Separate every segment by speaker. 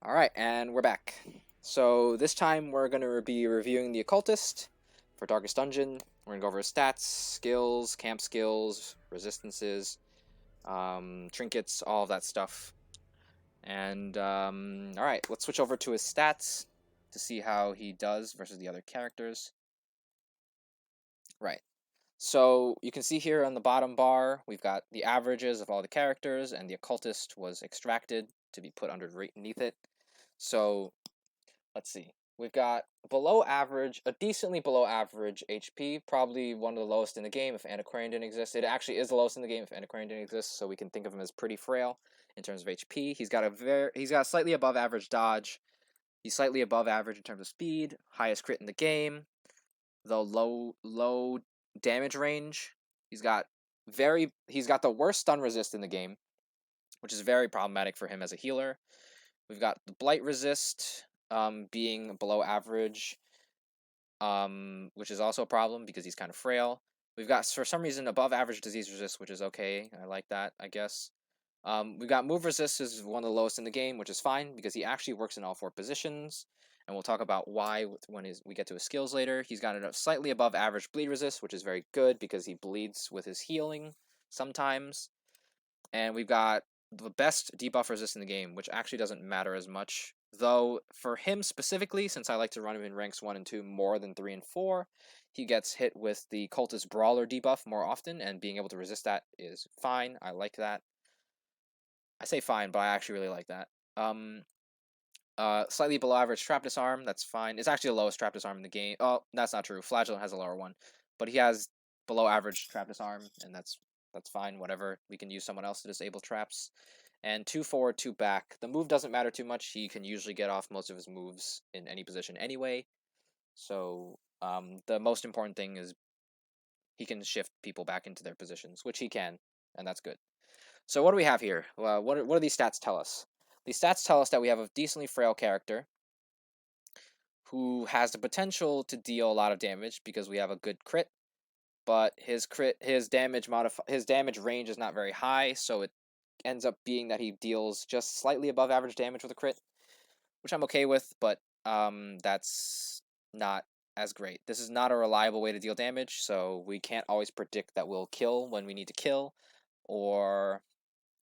Speaker 1: Alright, and we're back. So this time we're going to be reviewing the Occultist for Darkest Dungeon. We're going to go over his stats, skills, camp skills, resistances, trinkets, all of that stuff. And, alright, let's switch over to his stats to see how he does versus the other characters. Right. So you can see here on the bottom bar, we've got the averages of all the characters, and the Occultist was extracted to be put underneath it. So let's see. We've got below average, a decently below average HP, probably one of the lowest in the game if Antiquarian didn't exist. It actually is the lowest in the game if Antiquarian didn't exist, so we can think of him as pretty frail in terms of HP. He's got a slightly above average dodge. He's slightly above average in terms of speed, highest crit in the game, the low damage range. He's got the worst stun resist in the game, which is very problematic for him as a healer. We've got the blight resist, being below average, which is also a problem because he's kind of frail. We've got, for some reason, above average disease resist, which is okay. I like that, I guess. We've got move resist is one of the lowest in the game, which is fine because he actually works in all four positions. And we'll talk about why when we get to his skills later. He's got a slightly above average bleed resist, which is very good because he bleeds with his healing sometimes. And we've got the best debuff resist in the game, which actually doesn't matter as much. Though, for him specifically, since I like to run him in ranks 1 and 2 more than 3 and 4, he gets hit with the Cultist Brawler debuff more often, and being able to resist that is fine. I like that. I say fine, but I actually really like that. Slightly below average Trap Disarm, that's fine. It's actually the lowest Trap Disarm in the game. Oh, that's not true. Flagellant has a lower one. But he has below average Trap Disarm, and that's fine, whatever. We can use someone else to disable traps. And 2 forward, 2 back. The move doesn't matter too much. He can usually get off most of his moves in any position anyway. So the most important thing is he can shift people back into their positions, which he can, and that's good. So what do we have here? What do these stats tell us? These stats tell us that we have a decently frail character who has the potential to deal a lot of damage because we have a good crit, but his damage range is not very high, so it ends up being that he deals just slightly above average damage with a crit, which I'm okay with, but that's not as great. This is not a reliable way to deal damage, so we can't always predict that we'll kill when we need to kill, or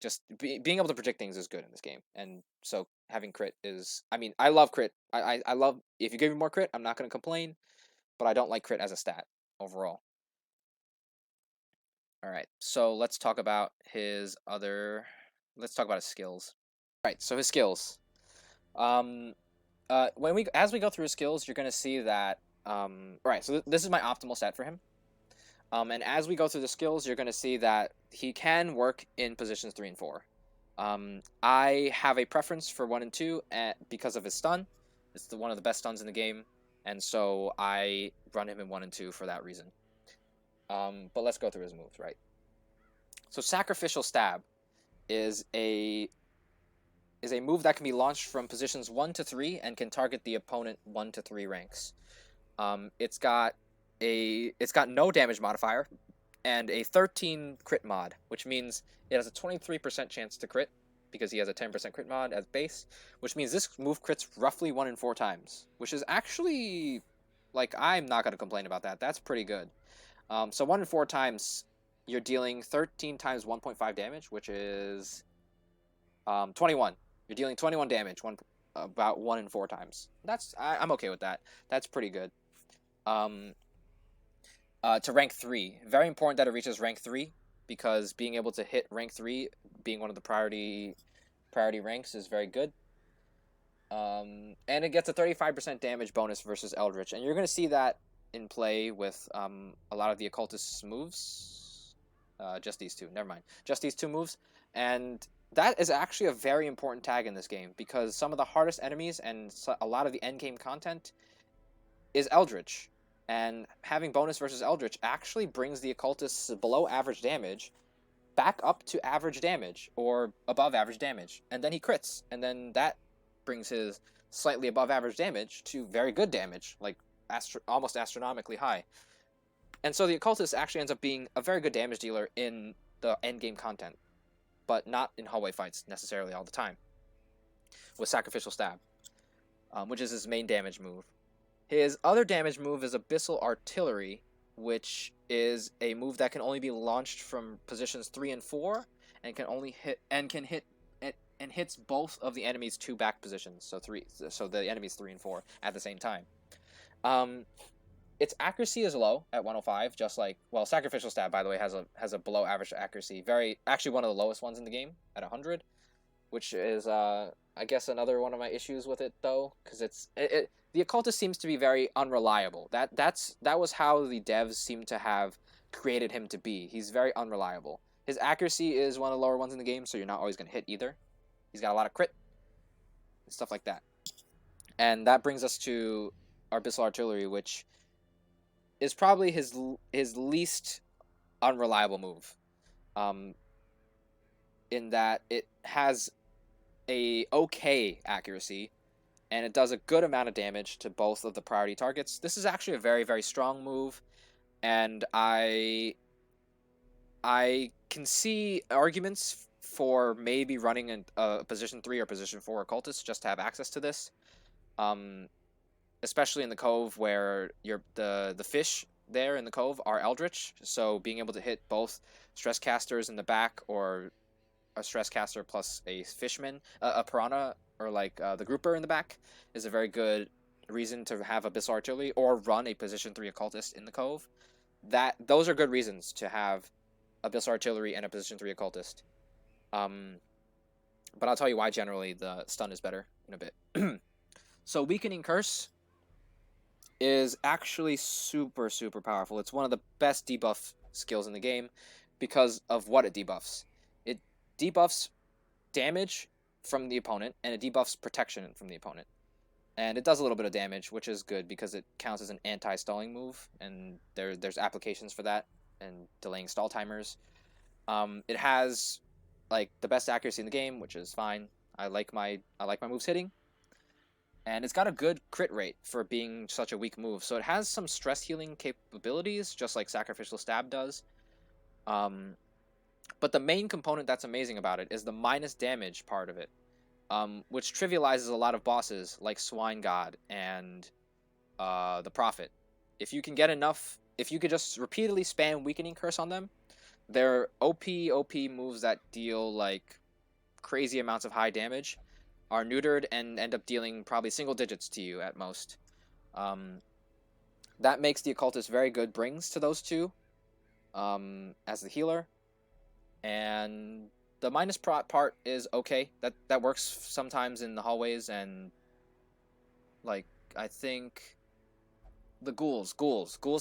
Speaker 1: just being able to predict things is good in this game. And so having crit is, I mean, I love crit. I love, if you give me more crit, I'm not going to complain, but I don't like crit as a stat overall. All right, so let's talk about his skills. All right, so his skills. As we go through his skills, you're going to see that, right, so this is my optimal stat for him. And as we go through the skills, you're going to see that he can work in positions 3 and 4. I have a preference for 1 and 2 because of his stun. It's one of the best stuns in the game, and so I run him in 1 and 2 for that reason. But let's go through his moves, right? So Sacrificial Stab is a move that can be launched from positions 1 to 3 and can target the opponent 1 to 3 ranks. It's got no damage modifier and a 13 crit mod, which means it has a 23% chance to crit because he has a 10% crit mod as base, which means this move crits roughly 1 in 4 times, which is actually, like, I'm not going to complain about that. That's pretty good. So 1 in 4 times, you're dealing 13 times 1.5 damage, which is 21. You're dealing 21 damage about 1 in 4 times. I'm okay with that. That's pretty good. To rank 3. Very important that it reaches rank 3, because being able to hit rank 3, being one of the priority ranks, is very good. And it gets a 35% damage bonus versus Eldritch, and you're going to see that in play with a lot of the Occultist's moves. Just these two. Never mind. Just these two moves. And that is actually a very important tag in this game, because some of the hardest enemies and a lot of the endgame content is Eldritch. And having bonus versus Eldritch actually brings the Occultist's below average damage back up to average damage, or above average damage. And then he crits, and then that brings his slightly above average damage to very good damage, like almost astronomically high. And so the Occultist actually ends up being a very good damage dealer in the endgame content, but not in hallway fights necessarily all the time. with Sacrificial Stab, which is his main damage move. His other damage move is Abyssal Artillery, which is a move that can only be launched from positions 3 and 4, and hits both of the enemy's 2 back positions. So the enemy's 3 and 4 at the same time. Its accuracy is low at 105, just like, well, Sacrificial Stab, by the way, has a below average accuracy. Actually one of the lowest ones in the game at 100, which is I guess another one of my issues with it, though, because the Occultist seems to be very unreliable. That was how the devs seem to have created him to be. He's very unreliable. His accuracy is one of the lower ones in the game, so you're not always going to hit either. He's got a lot of crit and stuff like that. And that brings us to Abyssal Artillery, which is probably his least unreliable move. In that it has a okay accuracy, and it does a good amount of damage to both of the priority targets. This is actually a very, very strong move, and I can see arguments for maybe running a position 3 or position 4 Occultist just to have access to this. Especially in the Cove, where the fish there in the Cove are Eldritch, so being able to hit both Stress Casters in the back, or a Stress Caster plus a Fishman, a Piranha, or like the Grouper in the back, is a very good reason to have Abyssal Artillery, or run a position 3 Occultist in the Cove. Those are good reasons to have Abyssal Artillery and a position 3 Occultist. But I'll tell you why generally the stun is better in a bit. So Weakening Curse is actually super, super powerful. It's one of the best debuff skills in the game because of what it debuffs. It debuffs damage from the opponent, and it debuffs protection from the opponent. And it does a little bit of damage, which is good because it counts as an anti-stalling move, and there's applications for that, and delaying stall timers. It has like the best accuracy in the game, which is fine. I like my moves hitting. And it's got a good crit rate for being such a weak move. So it has some stress healing capabilities, just like Sacrificial Stab does. But the main component that's amazing about it is the minus damage part of it, which trivializes a lot of bosses like Swine God and the Prophet. If you could just repeatedly spam Weakening Curse on them, they're OP moves that deal like crazy amounts of high damage are neutered and end up dealing probably single digits to you at most. That makes the Occultist very good brings to those two as the healer. And the minus prot part is okay. That works sometimes in the hallways, and like I think the ghouls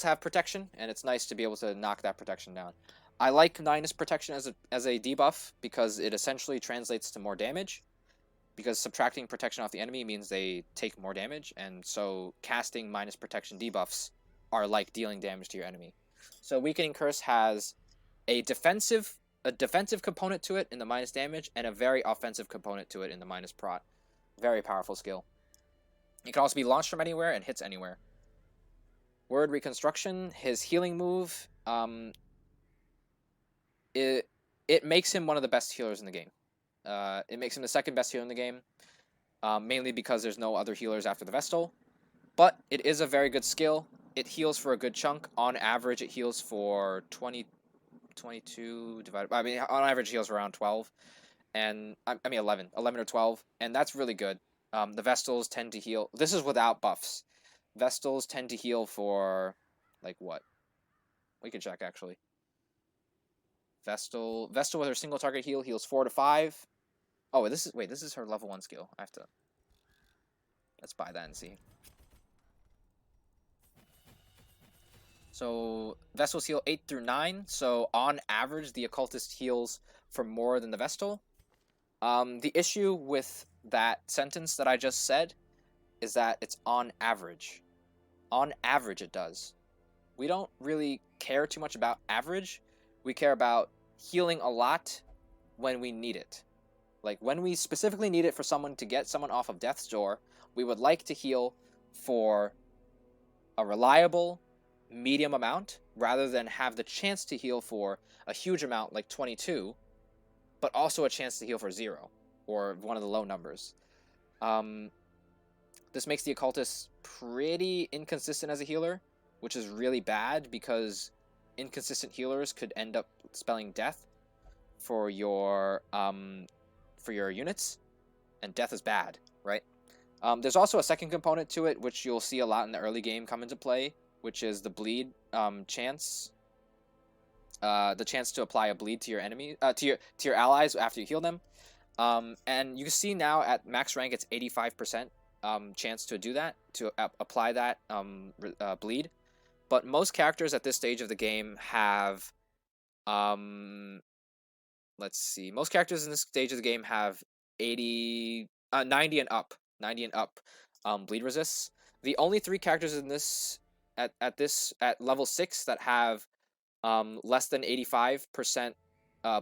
Speaker 1: have protection, and it's nice to be able to knock that protection down. I like minus protection as a debuff because it essentially translates to more damage. Because subtracting protection off the enemy means they take more damage, and so casting minus protection debuffs are like dealing damage to your enemy. So Weakening Curse has a defensive component to it in the minus damage, and a very offensive component to it in the minus prot. Very powerful skill. It can also be launched from anywhere and hits anywhere. Word Reconstruction, his healing move, it makes him one of the best healers in the game. It makes him the second best healer in the game, mainly because there's no other healers after the Vestal. But it is a very good skill. It heals for a good chunk. On average, it heals for 22 divided by, on average, it heals for around 12. And, 11 or 12. And that's really good. The Vestals tend to heal. This is without buffs. Vestals tend to heal for, like, what? We can check, actually. Vestal with her single target heal heals 4 to 5. Oh, this is her level 1 skill. Let's buy that and see. So Vestals heal 8 through 9. So on average, the Occultist heals for more than the Vestal. The issue with that sentence that I just said is that it's on average. On average, it does. We don't really care too much about average. We care about healing a lot when we need it. Like, when we specifically need it for someone to get someone off of death's door, we would like to heal for a reliable, medium amount, rather than have the chance to heal for a huge amount, like 22, but also a chance to heal for 0, or one of the low numbers. This makes the Occultist pretty inconsistent as a healer, which is really bad because inconsistent healers could end up spelling death for your units, and death is bad, right? There's also a second component to it, which you'll see a lot in the early game come into play, which is the bleed chance. The chance to apply a bleed to your enemy, to your allies after you heal them. And you can see now at max rank it's 85% chance to do that, to apply that bleed. But most characters at this stage of the game have, let's see, most characters in this stage of the game have 90 and up, bleed resists. The only 3 characters in this at level 6 that have less than 85%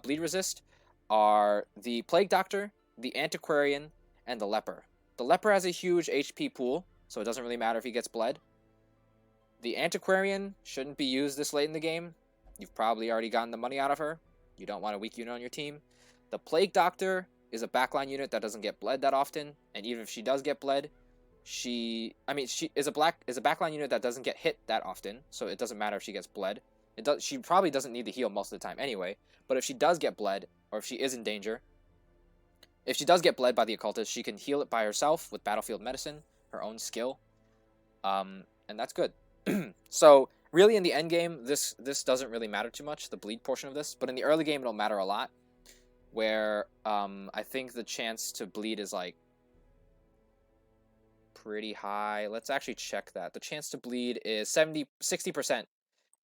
Speaker 1: bleed resist are the Plague Doctor, the Antiquarian, and the Leper. The Leper has a huge HP pool, so it doesn't really matter if he gets bled. The Antiquarian shouldn't be used this late in the game. You've probably already gotten the money out of her. You don't want a weak unit on your team. The Plague Doctor is a backline unit that doesn't get bled that often, and even if she does get bled, she is a backline unit that doesn't get hit that often, so it doesn't matter if she gets bled. She probably doesn't need the heal most of the time anyway, but if she does get bled, or if she is in danger, if she does get bled by the Occultist, she can heal it by herself with Battlefield Medicine, her own skill, and that's good. So, really in the end game, this doesn't really matter too much, the bleed portion of this, but in the early game it'll matter a lot, where I think the chance to bleed is like pretty high. Let's actually check that. The chance to bleed is 60%.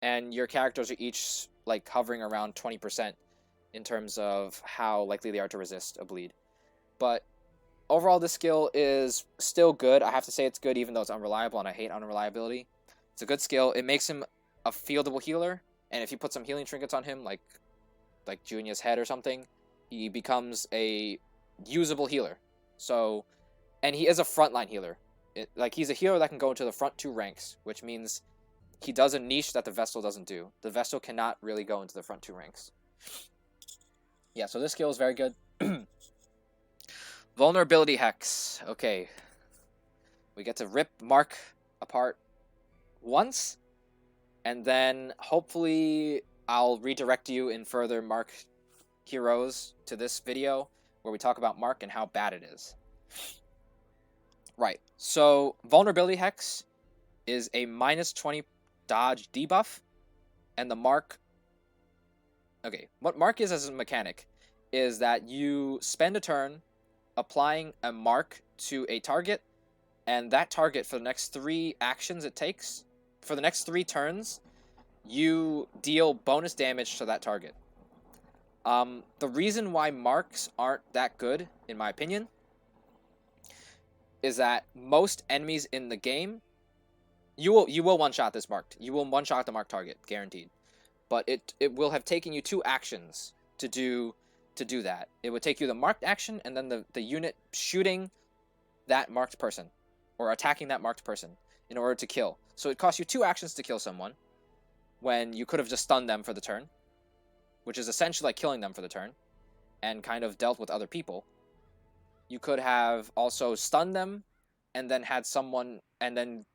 Speaker 1: And your characters are each like hovering around 20% in terms of how likely they are to resist a bleed. But overall, this skill is still good. I have to say it's good even though it's unreliable, and I hate unreliability. It's a good skill. It makes him a fieldable healer, and if you put some healing trinkets on him, like Junia's head or something, he becomes a usable healer. So, and he is a frontline healer. He's a healer that can go into the front 2 ranks, which means he does a niche that the Vestal doesn't do. The Vestal cannot really go into the front 2 ranks. Yeah, so this skill is very good. Vulnerability Hex. Okay. We get to rip Mark apart once, and then hopefully I'll redirect you in further Mark heroes to this video where we talk about Mark and how bad it is. Right, so Vulnerability Hex is a minus 20 dodge debuff, and the Mark... Okay, what Mark is as a mechanic is that you spend a turn applying a Mark to a target, and that target, for the next 3 actions it takes, for the next 3 turns, you deal bonus damage to that target. The reason why Marks aren't that good, in my opinion, is that most enemies in the game, you will one-shot this Mark. You will one-shot the Mark target, guaranteed. But it will have taken you 2 actions to do that. It would take you the marked action and then the unit shooting that marked person or attacking that marked person in order to kill. So it costs you 2 actions to kill someone when you could have just stunned them for the turn, which is essentially like killing them for the turn and kind of dealt with other people. You could have also stunned them and then had someone and then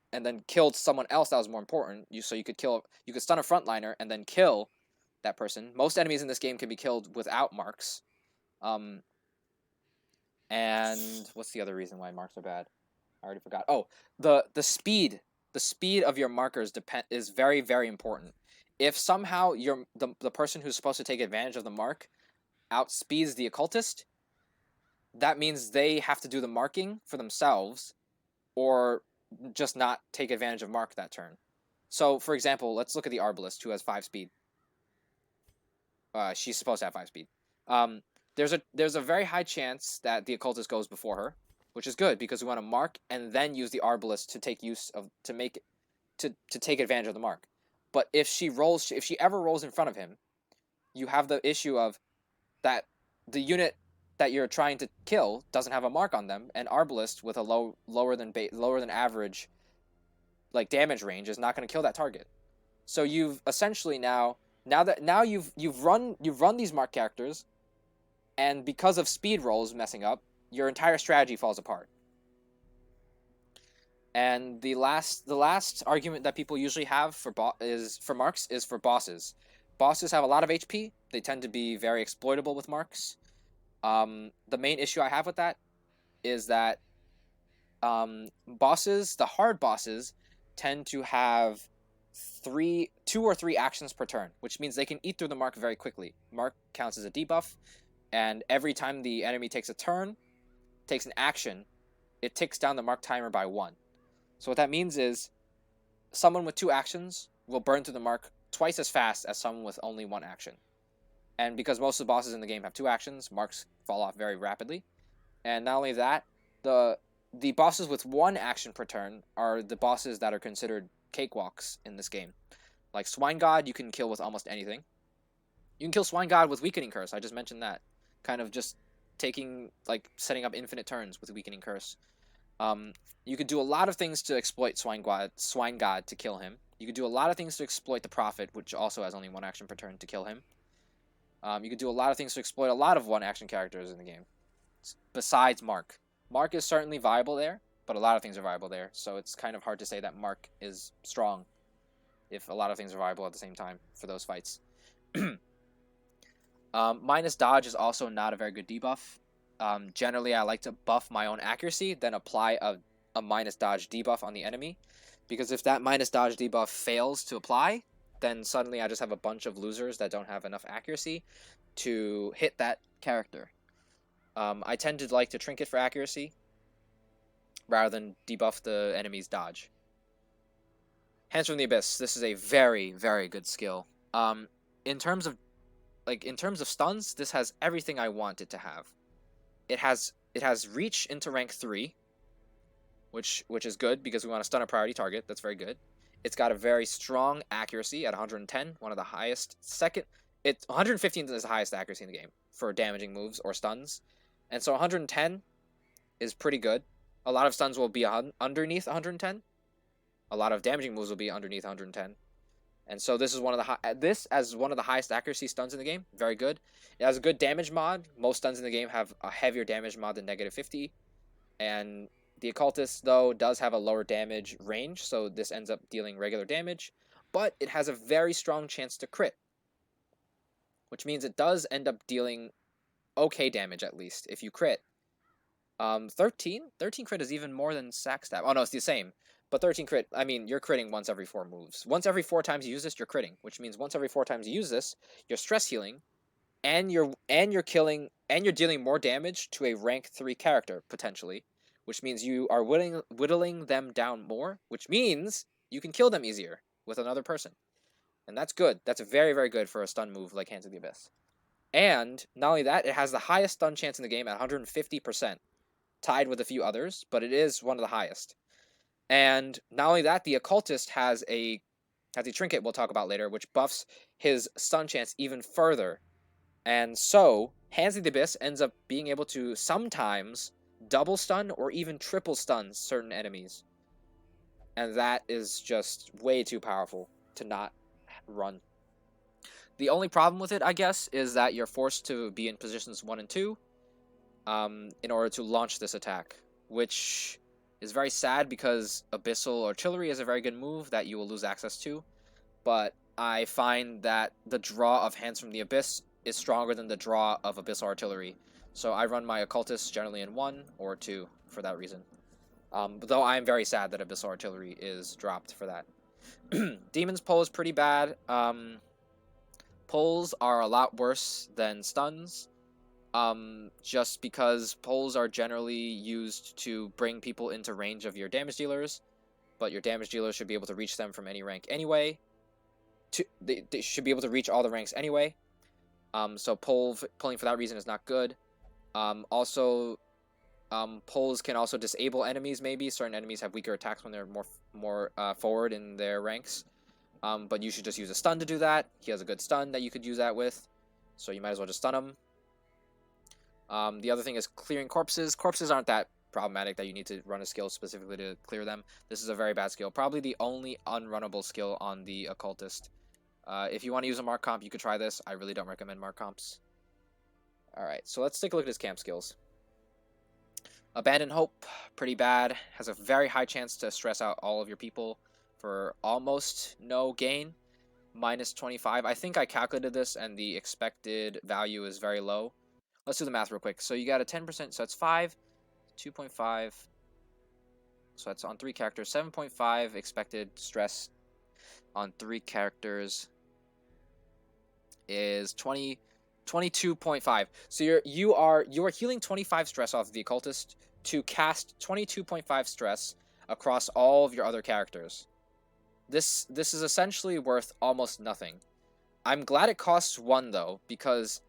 Speaker 1: killed someone else that was more important. You could stun a frontliner and then kill that person. Most enemies in this game can be killed without marks. And what's the other reason why marks are bad? I already forgot. Oh, the speed of your markers is very, very important. If somehow the person who's supposed to take advantage of the mark outspeeds the Occultist, that means they have to do the marking for themselves or just not take advantage of mark that turn. So, for example, let's look at the Arbalist, who has 5 speed. She's supposed to have 5 speed. There's a very high chance that the Occultist goes before her, which is good because we want to mark and then use the Arbalist to take advantage of the mark. But if she ever rolls in front of him, you have the issue of that the unit that you're trying to kill doesn't have a mark on them, and Arbalist with a lower than average like damage range is not going to kill that target. So you've essentially now you've run these mark characters, and because of speed rolls messing up, your entire strategy falls apart. And the last argument that people usually have for marks is for bosses. Bosses have a lot of HP. They tend to be very exploitable with marks. The main issue I have with that is that bosses, the hard bosses, tend to have two or three actions per turn, which means they can eat through the mark very quickly. Mark counts as a debuff, and every time the enemy takes a turn, takes an action, it ticks down the mark timer by 1. So what that means is someone with 2 actions will burn through the mark twice as fast as someone with only 1 action. And because most of the bosses in the game have 2 actions, marks fall off very rapidly. And not only that, the bosses with 1 action per turn are the bosses that are considered cakewalks in this game. Like Swine God, you can kill with almost anything. You can kill Swine God with Weakening Curse. I just mentioned that. Kind of just setting up infinite turns with Weakening Curse. You could do a lot of things to exploit Swine God to kill him. You could do a lot of things to exploit the Prophet, which also has only 1 action per turn, to kill him. You could do a lot of things to exploit a lot of 1 action characters in the game, besides Mark. Mark is certainly viable there, but a lot of things are viable there, so it's kind of hard to say that Mark is strong if a lot of things are viable at the same time for those fights. Minus dodge is also not a very good debuff. Generally, I like to buff my own accuracy, then apply a minus dodge debuff on the enemy, because if that minus dodge debuff fails to apply, then suddenly I just have a bunch of losers that don't have enough accuracy to hit that character. I tend to like to trinket for accuracy rather than debuff the enemy's dodge. Hands from the Abyss. This is a very, very good skill. In terms of stuns, this has everything I want it to have. It has reach into rank 3, which is good because we want to stun a priority target. That's very good. It's got a very strong accuracy at 110, one of the highest. 115 is the highest accuracy in the game for damaging moves or stuns. And so 110 is pretty good. A lot of stuns will be underneath 110. A lot of damaging moves will be underneath 110. And so this is one of the highest accuracy stuns in the game. Very good. It has a good damage mod. Most stuns in the game have a heavier damage mod than -50. And the Occultist, though, does have a lower damage range, so this ends up dealing regular damage. But it has a very strong chance to crit, which means it does end up dealing okay damage, at least, if you crit. 13 crit is even more than sack stab. Oh, no, it's the same. But 13 crit, I mean, you're critting once every 4 moves. Once every 4 times you use this, you're critting, which means once every 4 times you use this, you're stress healing, and you're dealing more damage to a rank 3 character, potentially, which means you are whittling them down more, which means you can kill them easier with another person. And that's good. That's very, very good for a stun move like Hands of the Abyss. And not only that, it has the highest stun chance in the game at 150%, tied with a few others, but it is one of the highest. And not only that, the Occultist has a trinket we'll talk about later, which buffs his stun chance even further. And so, Hands of the Abyss ends up being able to sometimes double stun or even triple stun certain enemies. And that is just way too powerful to not run. The only problem with it, I guess, is that you're forced to be in positions 1 and 2 in order to launch this attack, which is very sad because Abyssal Artillery is a very good move that you will lose access to, but I find that the draw of Hands from the Abyss is stronger than the draw of Abyssal Artillery, so I run my Occultists generally in 1 or 2 for that reason. Though I am very sad that Abyssal Artillery is dropped for that. Demon's Pull is pretty bad. Pulls are a lot worse than stuns, just because pulls are generally used to bring people into range of your damage dealers, but your damage dealers should be able to reach them from any rank anyway. They should be able to reach all the ranks anyway. So pulling for that reason is not good. Pulls can also disable enemies. Maybe certain enemies have weaker attacks when they're more forward in their ranks. But you should just use a stun to do that. He has a good stun that you could use that with, so you might as well just stun him. The other thing is clearing corpses. Corpses aren't that problematic that you need to run a skill specifically to clear them. This is a very bad skill. Probably the only unrunnable skill on the Occultist. If you want to use a mark comp, you could try this. I really don't recommend mark comps. Alright, so let's take a look at his camp skills. Abandon Hope, pretty bad. Has a very high chance to stress out all of your people for almost no gain. Minus 25. I think I calculated this and the expected value is very low. Let's do the math real quick. So you got a 10%, so that's 5, 2.5. So that's on 3 characters. 7.5 expected stress on 3 characters is 22.5. So you are healing 25 stress off of the Occultist to cast 22.5 stress across all of your other characters. This is essentially worth almost nothing. I'm glad it costs 1 though, because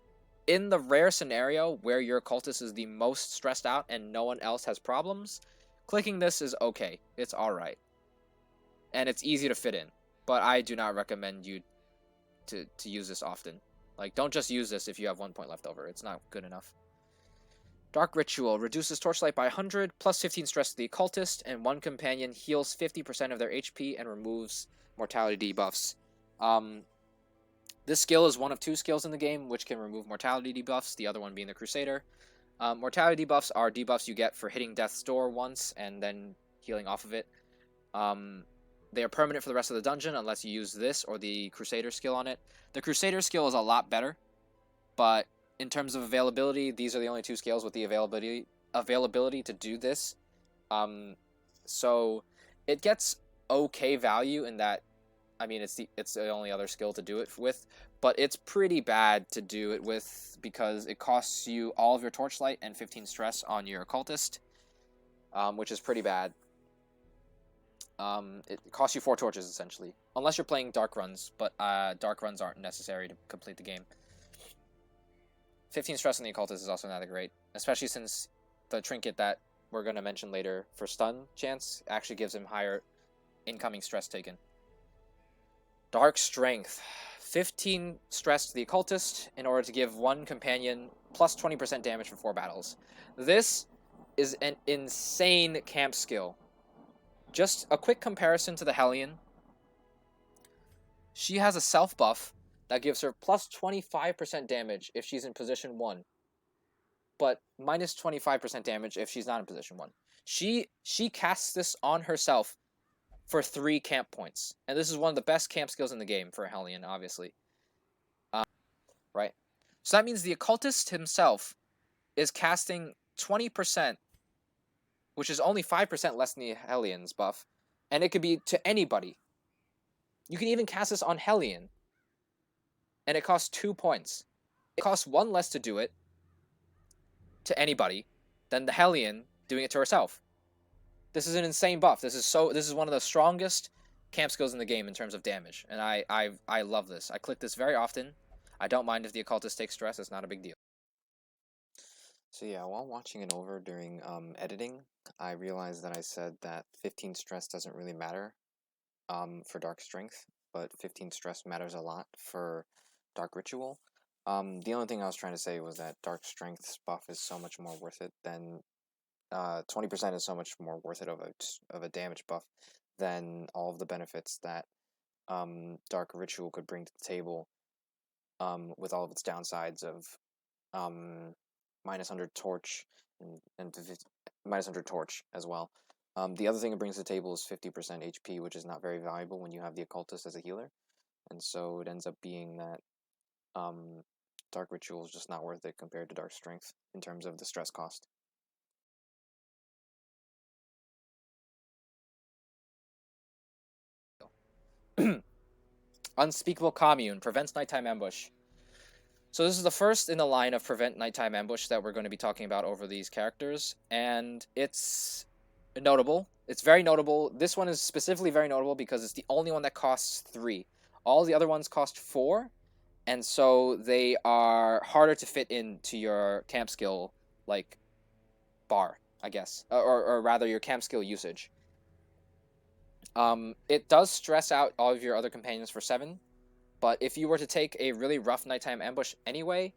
Speaker 1: in the rare scenario where your Occultist is the most stressed out and no one else has problems, clicking this is okay. It's alright. And it's easy to fit in. But I do not recommend you to use this often. Like, don't just use this if you have 1 point left over. It's not good enough. Dark Ritual reduces Torchlight by 100, plus 15 stress to the Occultist, and 1 companion heals 50% of their HP and removes mortality debuffs. This skill is one of 2 skills in the game which can remove mortality debuffs, the other one being the Crusader. Mortality debuffs are debuffs you get for hitting Death's Door once and then healing off of it. They are permanent for the rest of the dungeon unless you use this or the Crusader skill on it. The Crusader skill is a lot better, but in terms of availability, these are the only 2 skills with the availability to do this. So it gets okay value in that, I mean, it's the only other skill to do it with, but it's pretty bad to do it with because it costs you all of your Torchlight and 15 stress on your Occultist, which is pretty bad. It costs you 4 torches, essentially. Unless you're playing Dark Runs, but Dark Runs aren't necessary to complete the game. 15 stress on the Occultist is also not that great, especially since the trinket that we're going to mention later for stun chance actually gives him higher incoming stress taken. Dark Strength. 15 stress to the Occultist in order to give 1 companion plus 20% damage for 4 battles. This is an insane camp skill. Just a quick comparison to the Hellion. She has a self buff that gives her plus 25% damage if she's in position 1, but minus 25% damage if she's not in position 1. She casts this on herself for 3 camp points, and this is one of the best camp skills in the game for a Hellion, obviously. Right? So that means the Occultist himself is casting 20%, which is only 5% less than the Hellion's buff, and it could be to anybody. You can even cast this on Hellion, and it costs 2 points. It costs 1 less to do it to anybody than the Hellion doing it to herself. This is an insane buff. This is one of the strongest camp skills in the game in terms of damage, and I love this. I click this very often. I don't mind if the Occultist takes stress. It's not a big deal. So yeah, while watching it over during editing, I realized that I said that 15 stress doesn't really matter for Dark Strength, but 15 stress matters a lot for Dark Ritual. The only thing I was trying to say was that Dark Strength's buff is so much more worth it than 20% is so much more worth it of a damage buff than all of the benefits that Dark Ritual could bring to the table, with all of its downsides of minus 100 torch and minus 100 torch as well. The other thing it brings to the table is 50% HP, which is not very valuable when you have the Occultist as a healer, and so it ends up being that Dark Ritual is just not worth it compared to Dark Strength in terms of the stress cost. Unspeakable Commune prevents nighttime ambush. So this is the first in the line of prevent nighttime ambush that we're going to be talking about over these characters, and it's notable. It's very notable. This one is specifically very notable because it's the only one that costs 3. All the other ones cost 4, and so they are harder to fit into your camp skill, like, bar, I guess, or rather your camp skill usage. It does stress out all of your other companions for 7, but if you were to take a really rough nighttime ambush anyway,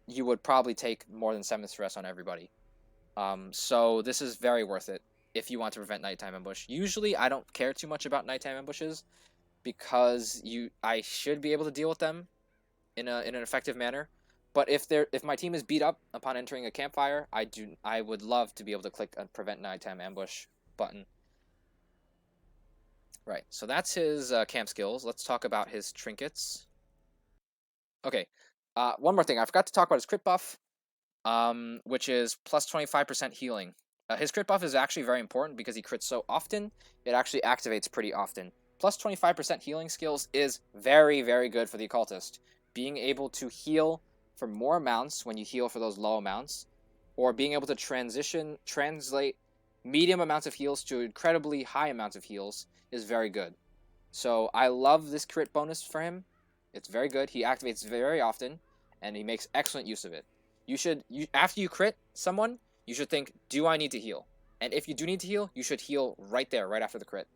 Speaker 1: you would probably take more than 7 stress on everybody. So this is very worth it if you want to prevent nighttime ambush. Usually I don't care too much about nighttime ambushes because I should be able to deal with them in an effective manner, But if my team is beat up upon entering a campfire, I would love to be able to click a prevent nighttime ambush button. Right, so that's his camp skills. Let's talk about his trinkets. Okay, one more thing. I forgot to talk about his crit buff, which is plus 25% healing. His crit buff is actually very important because he crits so often. It actually activates pretty often. Plus 25% healing skills is very, very good for the Occultist. Being able to heal for more amounts when you heal for those low amounts, or being able to translate medium amounts of heals to incredibly high amounts of heals is very good. So I love this crit bonus for him. It's very good. He activates very often, and he makes excellent use of it. After you crit someone, you should think, do I need to heal? And if you do need to heal, you should heal right there, right after the crit.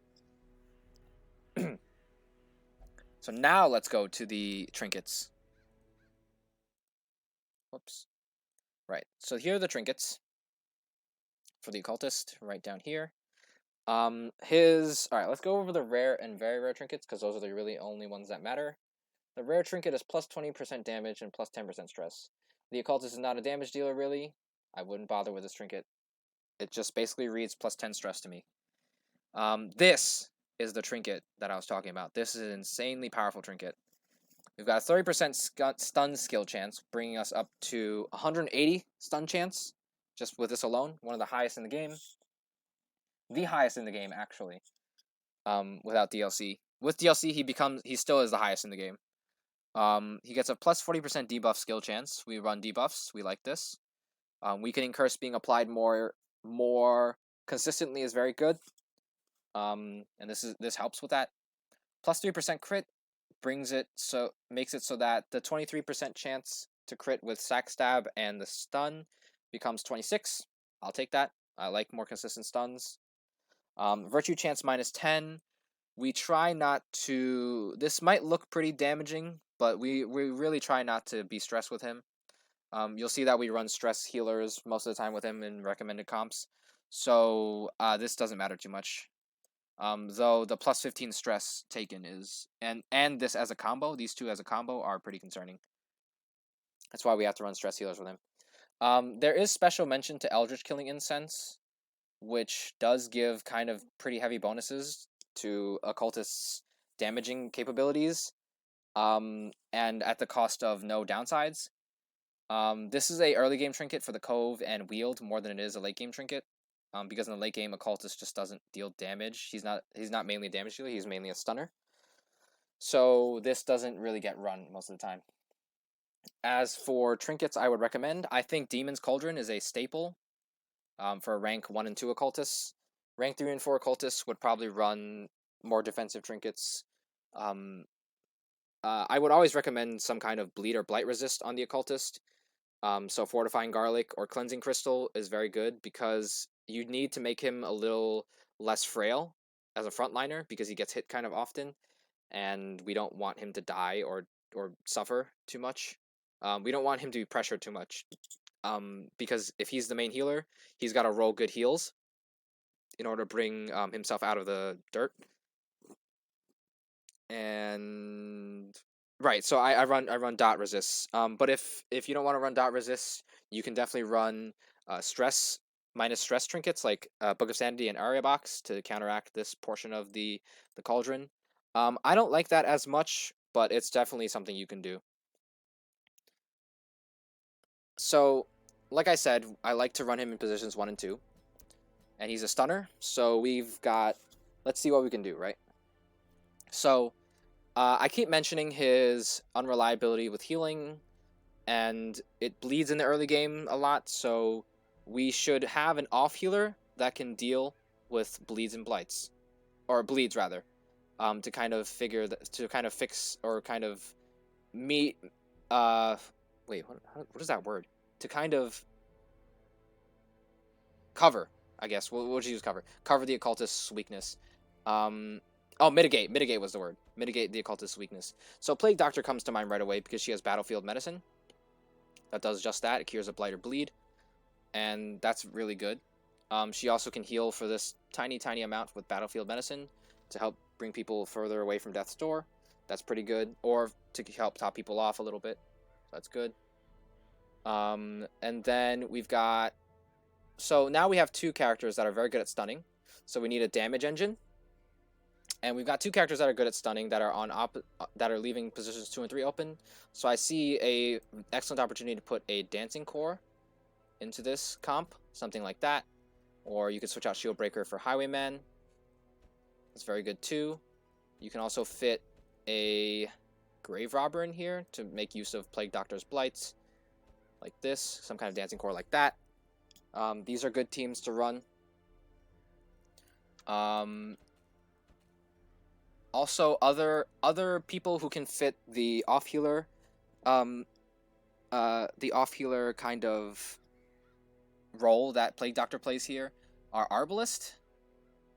Speaker 1: So now let's go to the trinkets. Whoops. Right, so here are the trinkets for the Occultist, right down here. Alright, let's go over the rare and very rare trinkets, because those are the really only ones that matter. The rare trinket is plus 20% damage and plus 10% stress. The Occultist is not a damage dealer, really. I wouldn't bother with this trinket. It just basically reads plus 10 stress to me. This is the trinket that I was talking about. This is an insanely powerful trinket. We've got a 30% stun skill chance, bringing us up to 180 stun chance, just with this alone. One of the highest in the game. The highest in the game, actually. Without DLC. With DLC, he still is the highest in the game. He gets a plus 40% debuff skill chance. We run debuffs. We like this. Weakening Curse being applied more consistently is very good. And this helps with that. Plus 3% crit makes it so that the 23% chance to crit with sack stab and the stun becomes 26. I'll take that. I like more consistent stuns. Virtue chance minus 10. We try not to. This might look pretty damaging, but we really try not to be stressed with him. You'll see that we run stress healers most of the time with him in recommended comps, so this doesn't matter too much. Though the plus 15 stress taken is, and this as a combo, these two as a combo are pretty concerning. That's why we have to run stress healers with him. There is special mention to Eldritch Killing Incense, which does give kind of pretty heavy bonuses to Occultist's damaging capabilities, and at the cost of no downsides. This is a early game trinket for the Cove and Wield more than it is a late game trinket. Because in the late game, Occultist just doesn't deal damage. He's not mainly a damage dealer. He's mainly a stunner. So this doesn't really get run most of the time. As for trinkets, I would recommend. I think Demon's Cauldron is a staple for rank 1 and 2 Occultists. Rank 3 and 4 Occultists would probably run more defensive trinkets. I would always recommend some kind of bleed or blight resist on the Occultist. So Fortifying Garlic or Cleansing Crystal is very good because you need to make him a little less frail as a frontliner because he gets hit kind of often, and we don't want him to die or suffer too much. We don't want him to be pressured too much, because if he's the main healer, he's got to roll good heals in order to bring himself out of the dirt. And right, so I run dot resists. But if you don't want to run dot resists, you can definitely run stress minus stress trinkets like Book of Sanity and Aria Box to counteract this portion of the cauldron. I don't like that as much, but it's definitely something you can do. So, like I said, I like to run him in positions 1 and 2. And he's a stunner, so we've got... Let's see what we can do, right? So, I keep mentioning his unreliability with healing, and it bleeds in the early game a lot, so we should have an off healer that can deal with bleeds and blights. Or bleeds, rather. To kind of fix, or kind of meet... Wait, what is that word? To kind of cover, I guess. We'll just use cover. Cover the Occultist's weakness. Mitigate. Mitigate was the word. Mitigate the Occultist's weakness. So Plague Doctor comes to mind right away because she has Battlefield Medicine. That does just that. It cures a blight or bleed. And that's really good. She also can heal for this tiny amount with Battlefield Medicine to help bring people further away from Death's Door. That's pretty good. Or to help top people off a little bit. That's good. And then we've got... So now we have two characters that are very good at stunning. So we need a damage engine. And we've got two characters that are good at stunning that are that are leaving positions 2 and 3 open. So I see a excellent opportunity to put a dancing core into this comp, something like that. Or you could switch out Shield Breaker for Highwayman. That's very good too. You can also fit a Grave Robber in here to make use of Plague Doctor's Blights, like this, some kind of dancing core like that. These are good teams to run. Also, other people who can fit the off healer, kind of role that Plague Doctor plays here are Arbalist,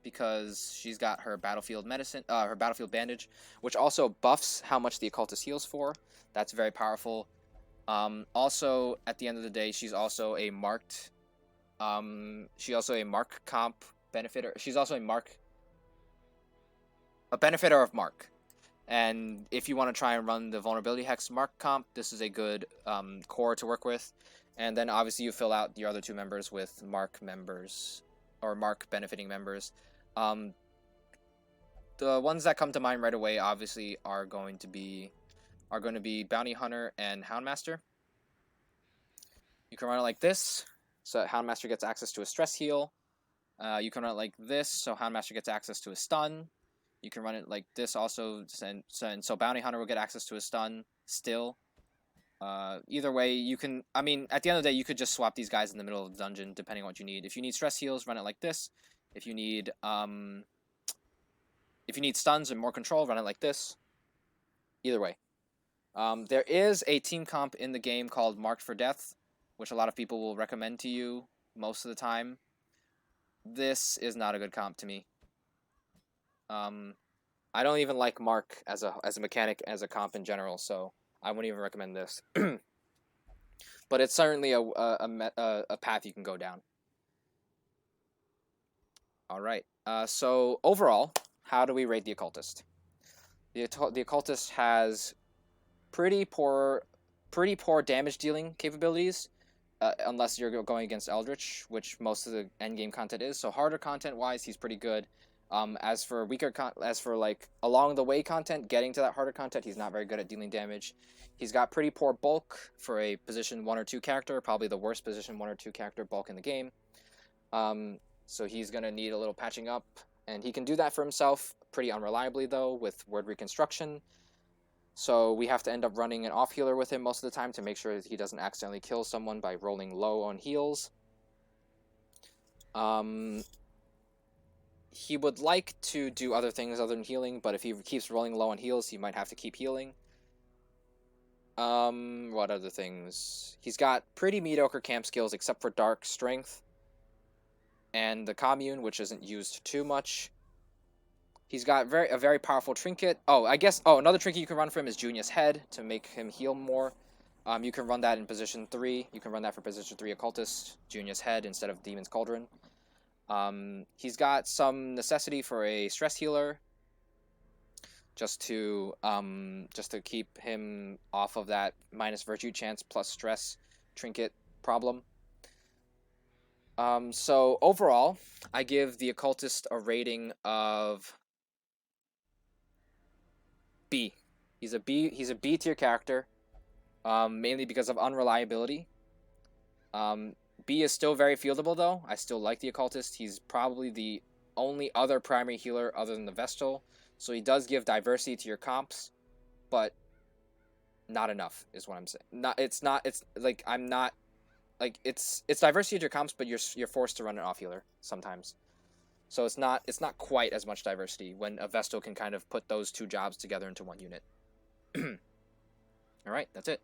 Speaker 1: because she's got her battlefield medicine, her battlefield bandage, which also buffs how much the Occultist heals for. That's very powerful. Also, at the end of the day, she's also a marked, comp benefitter. She's also a benefitter of mark. And if you want to try and run the vulnerability hex mark comp, this is a good core to work with. And then obviously you fill out your other two members with mark members or mark benefiting members. The ones that come to mind right away obviously are going to be Bounty Hunter and Houndmaster. You can run it like this, so that Houndmaster gets access to a stress heal. You can run it like this, so Houndmaster gets access to a stun. You can run it like this also, and so Bounty Hunter will get access to a stun still. Either way, you can... I mean, at the end of the day, you could just swap these guys in the middle of the dungeon, depending on what you need. If you need stress heals, run it like this. If you need stuns and more control, run it like this. Either way. There is a team comp in the game called Marked for Death, which a lot of people will recommend to you most of the time. This is not a good comp to me. I don't even like Mark as a mechanic, as a comp in general, so I wouldn't even recommend this. But it's certainly a path you can go down. Alright, so overall, how do we rate the Occultist? The Occultist has pretty poor damage dealing capabilities, unless you're going against Eldritch, which most of the endgame content is. So harder content wise, he's pretty good. As for like along the way content, getting to that harder content, he's not very good at dealing damage. He's got pretty poor bulk for a position 1 or 2 character, probably the worst position 1 or 2 character bulk in the game. So he's gonna need a little patching up, and he can do that for himself pretty unreliably though with word reconstruction. So we have to end up running an off healer with him most of the time to make sure that he doesn't accidentally kill someone by rolling low on heals. He would like to do other things other than healing, but if he keeps rolling low on heals, he might have to keep healing. What other things? He's got pretty mediocre camp skills except for Dark Strength and the Commune, which isn't used too much. He's got a very powerful trinket. Another trinket you can run for him is Junius Head to make him heal more. You can run that in position 3. You can run that for position 3 Occultist, Junius Head instead of Demon's Cauldron. He's got some necessity for a stress healer, just to keep him off of that minus virtue chance plus stress trinket problem. So overall, I give the Occultist a rating of B. He's a B tier character, mainly because of unreliability. B is still very fieldable though. I still like the Occultist. He's probably the only other primary healer other than the Vestal, so he does give diversity to your comps, but not enough is what I'm saying. It's diversity to your comps, but you're forced to run an off healer sometimes. So it's not quite as much diversity when a Vestal can kind of put those two jobs together into one unit. All right, that's it.